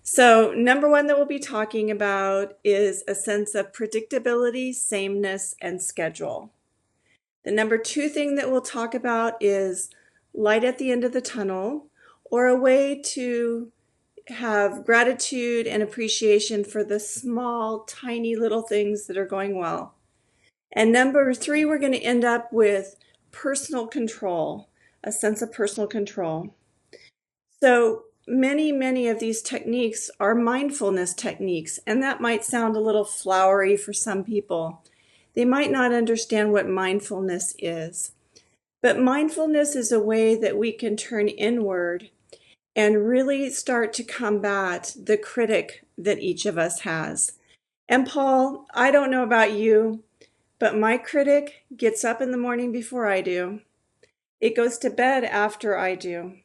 So, number one that we'll be talking about is a sense of predictability, sameness, and schedule. The number two thing that we'll talk about is light at the end of the tunnel, or a way to have gratitude and appreciation for the small, tiny little things that are going well. And number three, we're going to end up with personal control, a sense of personal control. So many of these techniques are mindfulness techniques, and that might sound a little flowery for some people. They might not understand what mindfulness is. But mindfulness is a way that we can turn inward and really start to combat the critic that each of us has. And Paul, I don't know about you, but my critic gets up in the morning before I do. It goes to bed after I do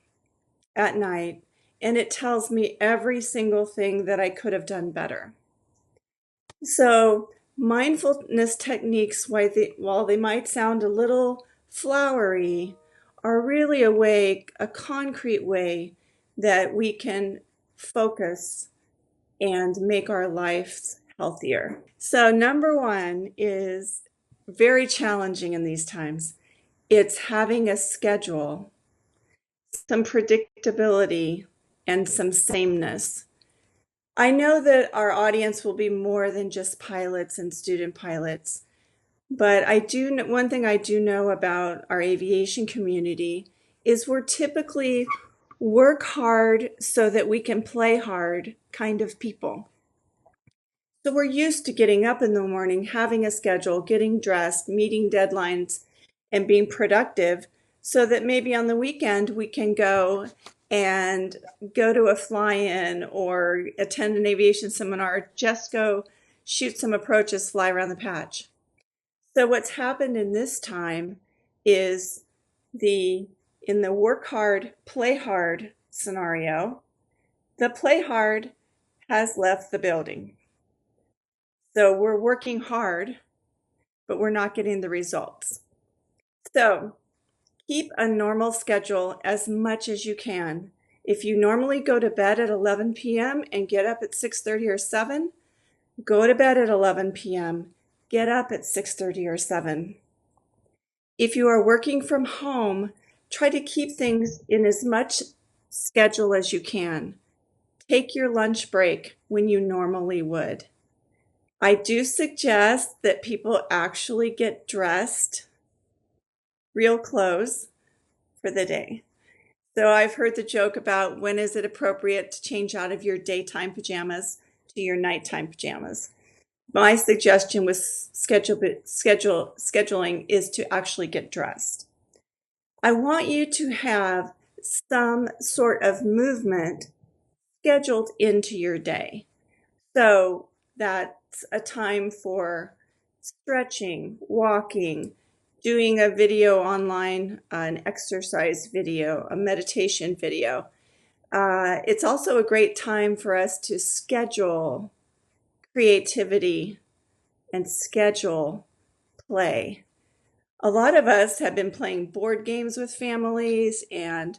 at night, and it tells me every single thing that I could have done better. So mindfulness techniques, while they might sound a little flowery, are really a concrete way that we can focus and make our lives healthier. So number one is very challenging in these times. It's having a schedule, some predictability, and some sameness. I know that our audience will be more than just pilots and student pilots, but one thing I do know about our aviation community is we're typically work hard so that we can play hard kind of people. So we're used to getting up in the morning, having a schedule, getting dressed, meeting deadlines, and being productive so that maybe on the weekend we can go to a fly-in or attend an aviation seminar, or just go shoot some approaches, fly around the patch. So what's happened in this time is in the work hard, play hard scenario, the play hard has left the building. So we're working hard, but we're not getting the results. So keep a normal schedule as much as you can. If you normally go to bed at 11 p.m. and get up at 6:30 or 7, go to bed at 11 p.m., get up at 6:30 or 7. If you are working from home, try to keep things in as much schedule as you can. Take your lunch break when you normally would. I do suggest that people actually get dressed, real clothes, for the day. So I've heard the joke about when is it appropriate to change out of your daytime pajamas to your nighttime pajamas. My suggestion with scheduling is to actually get dressed. I want you to have some sort of movement scheduled into your day. So that's a time for stretching, walking, doing a video online, an exercise video, a meditation video. It's also a great time for us to schedule creativity and schedule play. A lot of us have been playing board games with families, and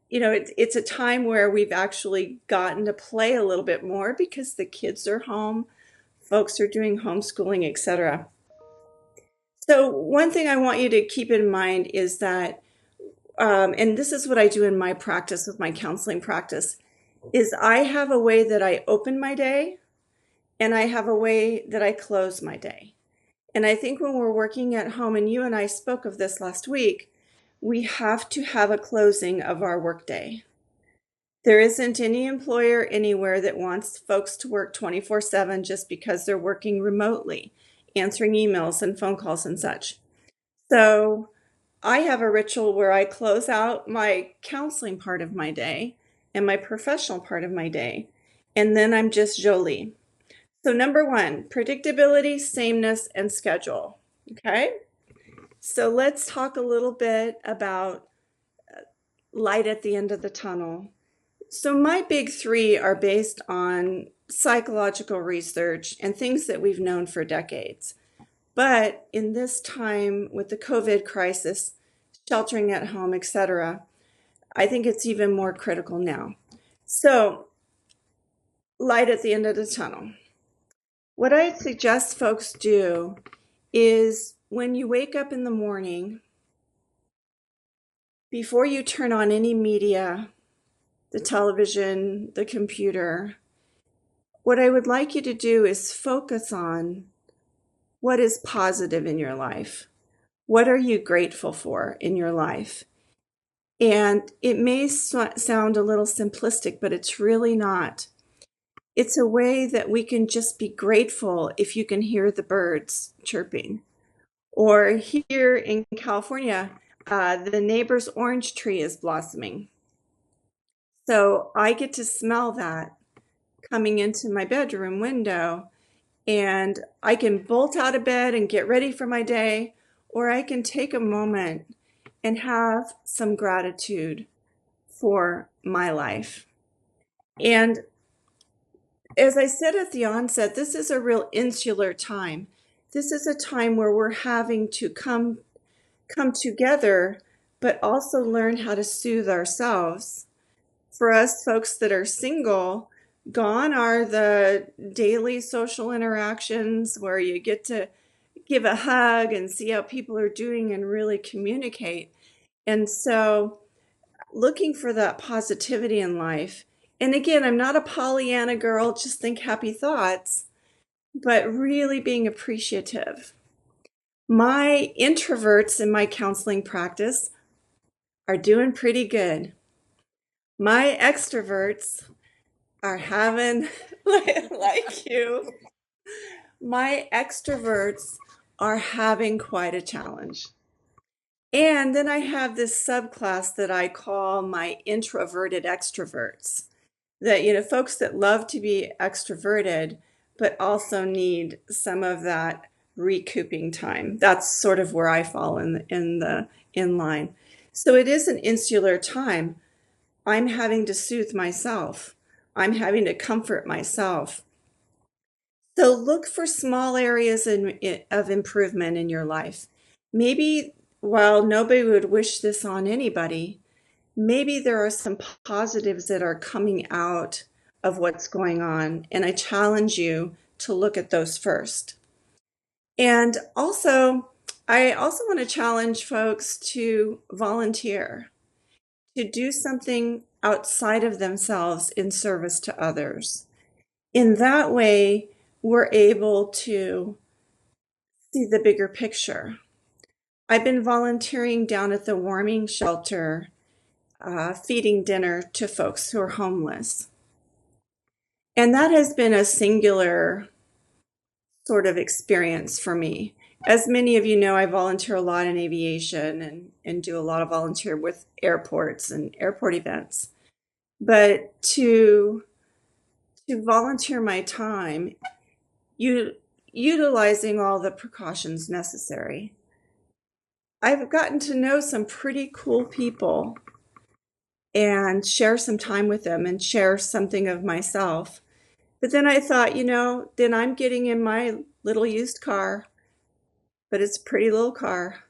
it's a time where we've actually gotten to play a little bit more because the kids are home, folks are doing homeschooling, etc. So one thing I want you to keep in mind is that, and this is what I do in my practice with my counseling practice, is I have a way that I open my day and I have a way that I close my day. And I think when we're working at home, and you and I spoke of this last week, we have to have a closing of our workday. There isn't any employer anywhere that wants folks to work 24/7 just because they're working remotely, answering emails and phone calls and such. So I have a ritual where I close out my counseling part of my day and my professional part of my day, and then I'm just Jolie. So number one, predictability, sameness, and schedule. Okay? So let's talk a little bit about light at the end of the tunnel. So my big three are based on psychological research and things that we've known for decades. But in this time with the COVID crisis, sheltering at home, etc., I think it's even more critical now. So light at the end of the tunnel. What I suggest folks do is when you wake up in the morning, before you turn on any media, the television, the computer, what I would like you to do is focus on what is positive in your life. What are you grateful for in your life? And it may sound a little simplistic, but it's really not. It's a way that we can just be grateful if you can hear the birds chirping. Or here in California, the neighbor's orange tree is blossoming. So I get to smell that coming into my bedroom window, and I can bolt out of bed and get ready for my day, or I can take a moment and have some gratitude for my life. And as I said at the onset, this is a real insular time. This is a time where we're having to come together, but also learn how to soothe ourselves. For us folks that are single, gone are the daily social interactions where you get to give a hug and see how people are doing and really communicate. And so looking for that positivity in life. And again, I'm not a Pollyanna girl, just think happy thoughts, but really being appreciative. My introverts in my counseling practice are doing pretty good. My extroverts are having, like you, my extroverts are having quite a challenge. And then I have this subclass that I call my introverted extroverts. That, folks that love to be extroverted, but also need some of that recouping time. That's sort of where I fall in line. So it is an insular time. I'm having to soothe myself. I'm having to comfort myself. So look for small areas of improvement in your life. Maybe while nobody would wish this on anybody, maybe there are some positives that are coming out of what's going on, and I challenge you to look at those first. And I also want to challenge folks to volunteer, to do something outside of themselves in service to others. In that way, we're able to see the bigger picture. I've been volunteering down at the warming shelter, feeding dinner to folks who are homeless. And that has been a singular sort of experience for me. As many of you know, I volunteer a lot in aviation and do a lot of volunteer with airports and airport events. But to volunteer my time, utilizing all the precautions necessary, I've gotten to know some pretty cool people and share some time with them and share something of myself. But then I thought, then I'm getting in my little used car, but it's a pretty little car,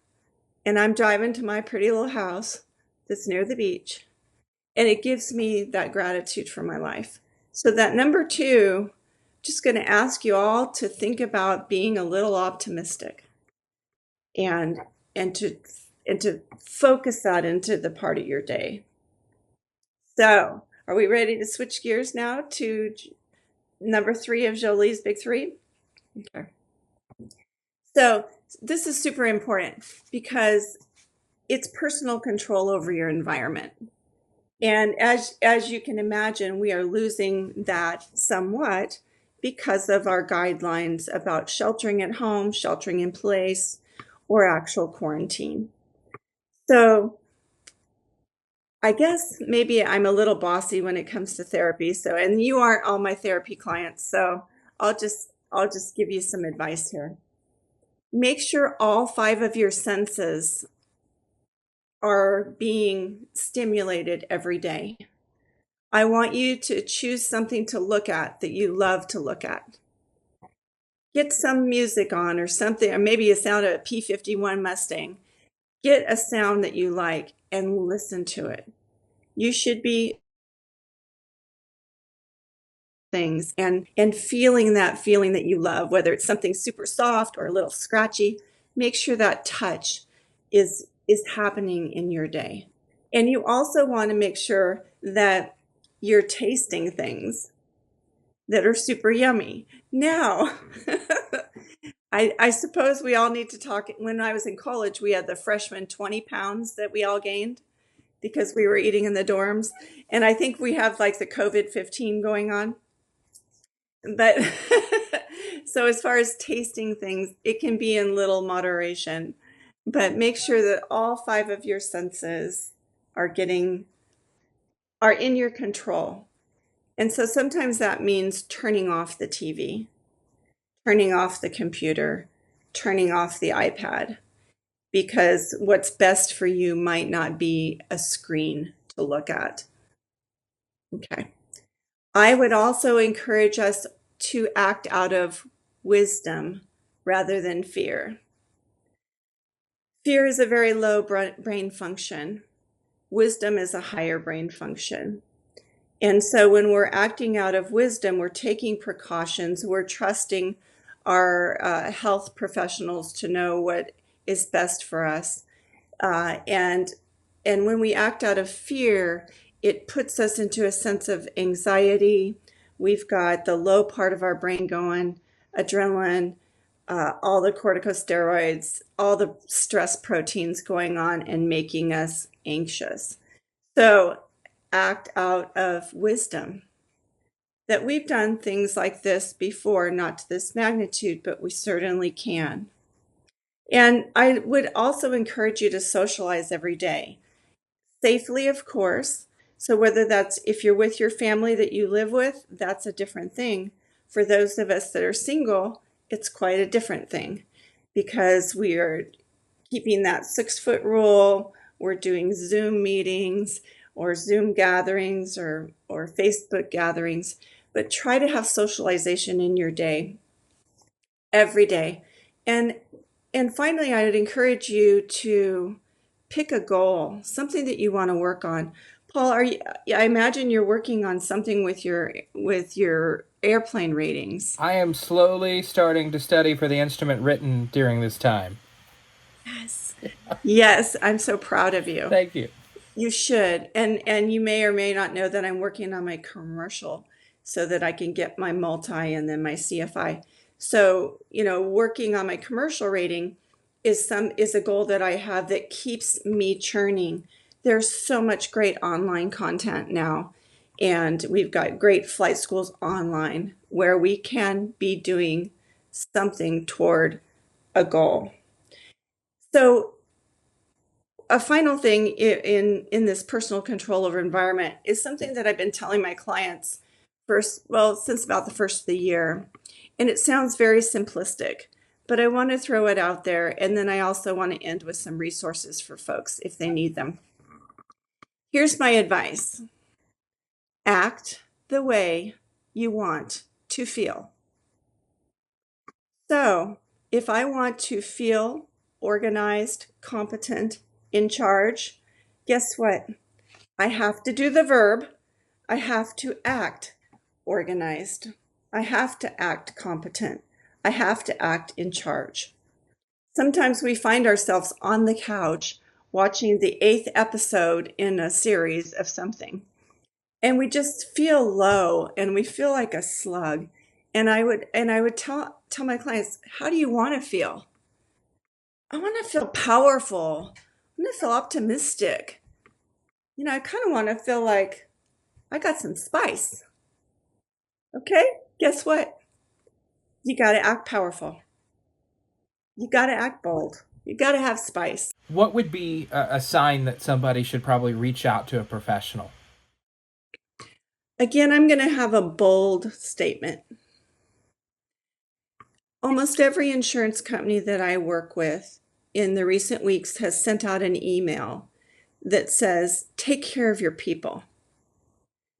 and I'm driving to my pretty little house that's near the beach, and it gives me that gratitude for my life. So that number 2, just going to ask you all to think about being a little optimistic and to focus that into the part of your day. So, are we ready to switch gears now to number 3 of Jolie's big 3? Okay. So this is super important because it's personal control over your environment. And as you can imagine, we are losing that somewhat because of our guidelines about sheltering at home, sheltering in place, or actual quarantine. So I guess maybe I'm a little bossy when it comes to therapy. So, and you aren't all my therapy clients, so I'll just give you some advice here. Make sure all 5 of your senses are being stimulated every day. I want you to choose something to look at that you love to look at. Get some music on or something, or maybe a sound of a P-51 Mustang. Get a sound that you like and listen to it. You should be things and feeling that you love, whether it's something super soft or a little scratchy. Make sure that touch is happening in your day. And you also want to make sure that you're tasting things that are super yummy. Now, I suppose we all need to talk. When I was in college, we had the freshman 20 pounds that we all gained because we were eating in the dorms. And I think we have like the COVID-15 going on. But so as far as tasting things, it can be in little moderation. But make sure that all 5 of your senses are in your control. And so sometimes that means turning off the TV, turning off the computer, turning off the iPad, because what's best for you might not be a screen to look at. Okay. I would also encourage us to act out of wisdom rather than fear. Fear is a very low brain function. Wisdom is a higher brain function. And so when we're acting out of wisdom, we're taking precautions, we're trusting our health professionals to know what is best for us. And when we act out of fear, it puts us into a sense of anxiety. We've got the low part of our brain going, adrenaline, all the corticosteroids, all the stress proteins going on and making us anxious. So act out of wisdom. That we've done things like this before, not to this magnitude, but we certainly can. And I would also encourage you to socialize every day. Safely, of course. So whether that's if you're with your family that you live with, that's a different thing. For those of us that are single, it's quite a different thing because we are keeping that 6-foot rule. We're doing Zoom meetings or Zoom gatherings or Facebook gatherings, but try to have socialization in your day every day. And finally, I would encourage you to pick a goal, something that you want to work on. Paul, I imagine you're working on something with your airplane ratings. I am slowly starting to study for the instrument written during this time. Yes. Yes, I'm so proud of you. Thank you. You should. And you may or may not know that I'm working on my commercial so that I can get my multi and then my CFI. So, working on my commercial rating is a goal that I have that keeps me churning. There's so much great online content now, and we've got great flight schools online where we can be doing something toward a goal. So a final thing in this personal control over environment is something that I've been telling my clients since about the first of the year. And it sounds very simplistic, but I want to throw it out there. And then I also want to end with some resources for folks if they need them. Here's my advice. Act the way you want to feel. So if I want to feel organized, competent, in charge, guess what? I have to do the verb. I have to act organized. I have to act competent. I have to act in charge. Sometimes we find ourselves on the couch watching the 8th episode in a series of something, and we just feel low and we feel like a slug. And I would tell my clients, how do you want to feel? I want to feel powerful. I want to feel optimistic. I kind of want to feel like I got some spice. Okay? Guess what? You got to act powerful. You got to act bold. You got to have spice. What would be a sign that somebody should probably reach out to a professional? Again, I'm going to have a bold statement. Almost every insurance company that I work with in the recent weeks has sent out an email that says, take care of your people.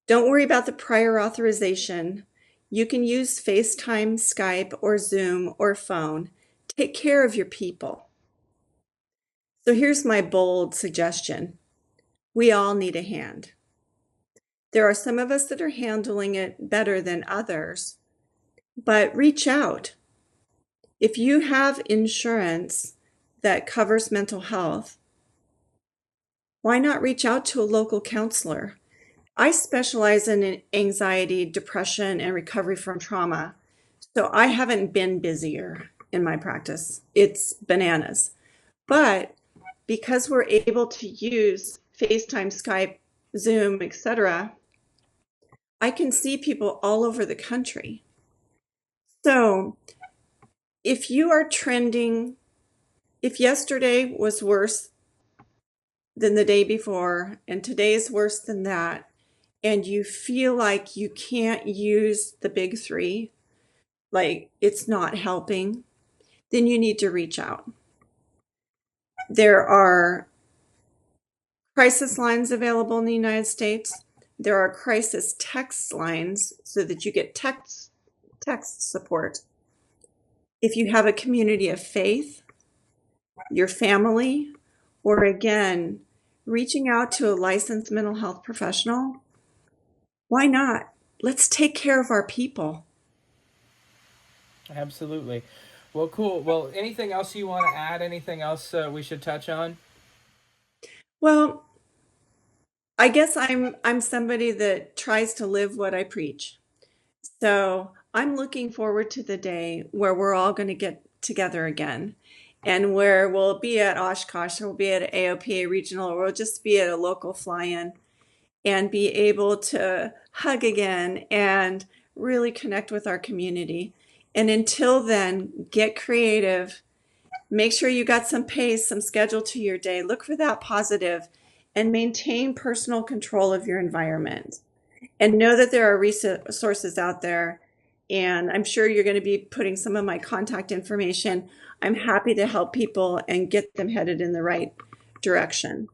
Don't worry about the prior authorization. You can use FaceTime, Skype, or Zoom, or phone. Take care of your people. So here's my bold suggestion. We all need a hand. There are some of us that are handling it better than others, but reach out. If you have insurance that covers mental health, why not reach out to a local counselor? I specialize in anxiety, depression, and recovery from trauma. So I haven't been busier in my practice. It's bananas. But because we're able to use FaceTime, Skype, Zoom, etc., I can see people all over the country. So if you are trending, if yesterday was worse than the day before and today is worse than that, and you feel like you can't use the big three, like it's not helping, then you need to reach out. There are crisis lines available in the United States. There are crisis text lines so that you get text support. If you have a community of faith, your family, or again, reaching out to a licensed mental health professional, why not? Let's take care of our people. Absolutely. Well, cool. Well, anything else you want to add? Anything else we should touch on? Well, I guess I'm somebody that tries to live what I preach. So I'm looking forward to the day where we're all going to get together again and where we'll be at Oshkosh or we'll be at AOPA regional or we'll just be at a local fly-in and be able to hug again and really connect with our community. And until then, get creative. Make sure you got some pace, some schedule to your day. Look for that positive and maintain personal control of your environment. And know that there are resources out there. And I'm sure you're going to be putting some of my contact information. I'm happy to help people and get them headed in the right direction.